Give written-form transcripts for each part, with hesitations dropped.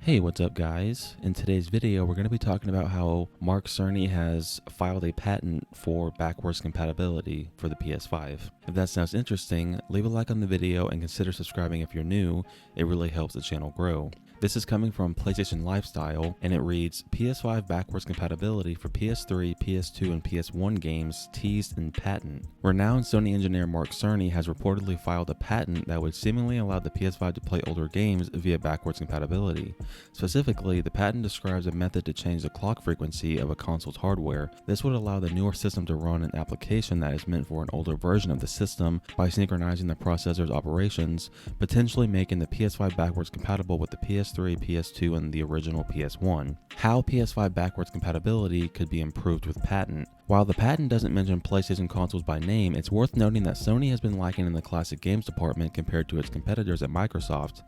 Hey, what's up guys? In today's video, we're going to be talking about how Mark Cerny has filed a patent for backwards compatibility for the PS5. If that sounds interesting, leave a like on the video and consider subscribing if you're new. It really helps the channel grow. This is coming from PlayStation Lifestyle, and it reads, PS5 backwards compatibility for PS3, PS2, and PS1 games teased in patent. Renowned Sony engineer Mark Cerny has reportedly filed a patent that would seemingly allow the PS5 to play older games via backwards compatibility. Specifically, the patent describes a method to change the clock frequency of a console's hardware. This would allow the newer system to run an application that is meant for an older version of the system by synchronizing the processor's operations, potentially making the PS5 backwards compatible with the PS3, PS2, and the original PS1. How PS5 backwards compatibility could be improved with patent. While the patent doesn't mention PlayStation consoles by name, it's worth noting that Sony has been lacking in the classic games department compared to its competitors at Microsoft.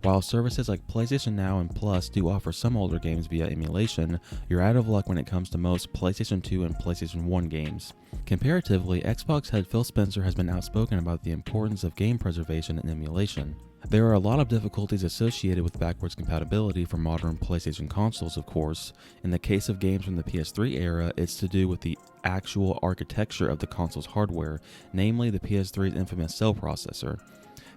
While services like PlayStation Now and Plus do offer some older games via emulation, you're out of luck when it comes to most PlayStation 2 and PlayStation 1 games. Comparatively, Xbox head Phil Spencer has been outspoken about the importance of game preservation and emulation. There are a lot of difficulties associated with backwards compatibility for modern PlayStation consoles, of course. In the case of games from the PS3 era, it's to do with the actual architecture of the console's hardware, namely the PS3's infamous cell processor.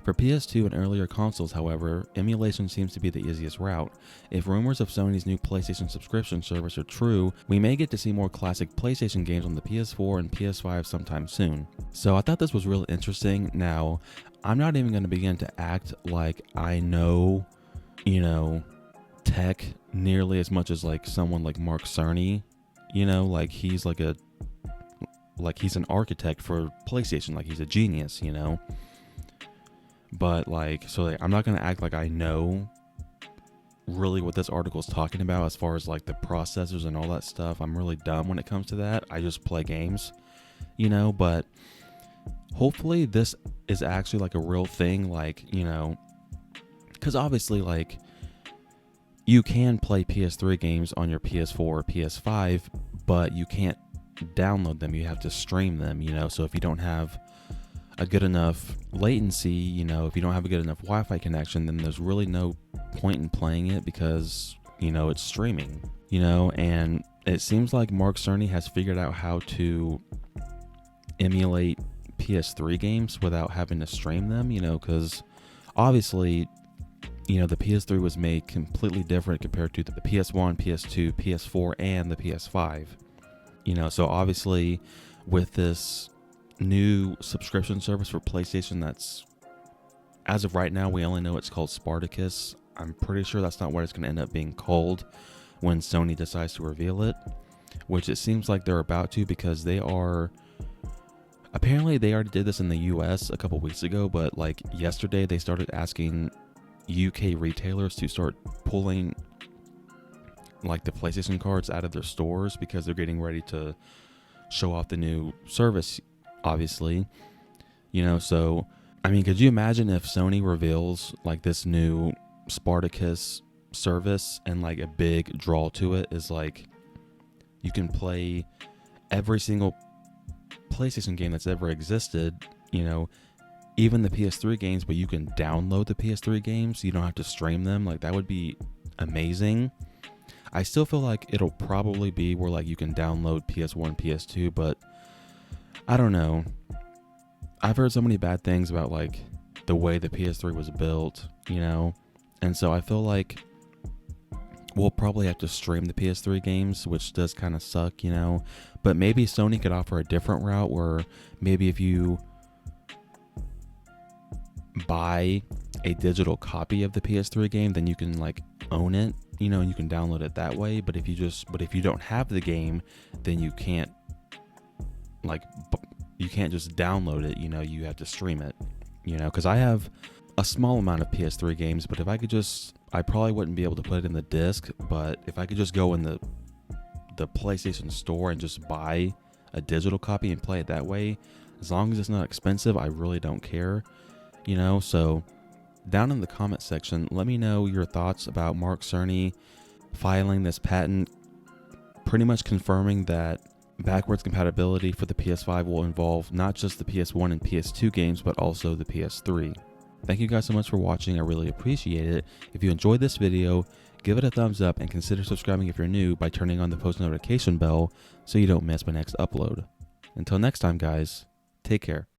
For PS2 and earlier consoles, however, emulation seems to be the easiest route. If rumors of Sony's new PlayStation subscription service are true, we may get to see more classic PlayStation games on the PS4 and PS5 sometime soon. So I thought this was really interesting. Now, I'm not even going to begin to act like I know, tech nearly as much as like someone like Mark Cerny, like he's he's an architect for PlayStation, like he's a genius, But I'm not going to act like I know really what this article is talking about as far as like the processors and all that stuff. I'm really dumb when it comes to that. I just play games, but hopefully this is actually like a real thing, because obviously like you can play PS3 games on your PS4 or PS5, but you can't download them. You have to stream them, so if you don't have a good enough latency, if you don't have a good enough Wi-Fi connection, then there's really no point in playing it because, it's streaming, and it seems like Mark Cerny has figured out how to emulate PS3 games without having to stream them, because obviously, the PS3 was made completely different compared to the PS1, PS2, PS4, and the PS5, so obviously with this new subscription service for PlayStation that's, as of right now, we only know it's called Spartacus. I'm pretty sure that's not what it's going to end up being called when Sony decides to reveal it, which it seems like they're about to, because apparently they already did this in the US a couple weeks ago, but like yesterday they started asking UK retailers to start pulling like the PlayStation cards out of their stores because they're getting ready to show off the new service, obviously, so I mean, could you imagine if Sony reveals like this new Spartacus service and like a big draw to it is like you can play every single PlayStation game that's ever existed, even the PS3 games, but you can download the PS3 games, you don't have to stream them. Like that would be amazing. I still feel like it'll probably be where like you can download PS1, PS2, but I don't know. I've heard so many bad things about like the way the PS3 was built, and so I feel like we'll probably have to stream the PS3 games, which does kind of suck, but maybe Sony could offer a different route where maybe if you buy a digital copy of the PS3 game, then you can like own it, and you can download it that way. But if you don't have the game, then you can't just download it, you have to stream it, because I have a small amount of PS3 games, but if I probably wouldn't be able to put it in the disc, but if I could just go in the PlayStation store and just buy a digital copy and play it that way, as long as it's not expensive, I really don't care, so down in the comment section, let me know your thoughts about Mark Cerny filing this patent, pretty much confirming that backwards compatibility for the PS5 will involve not just the PS1 and PS2 games, but also the PS3. Thank you guys so much for watching. I really appreciate it. If you enjoyed this video, give it a thumbs up and consider subscribing if you're new by turning on the post notification bell so you don't miss my next upload. Until next time, guys, take care.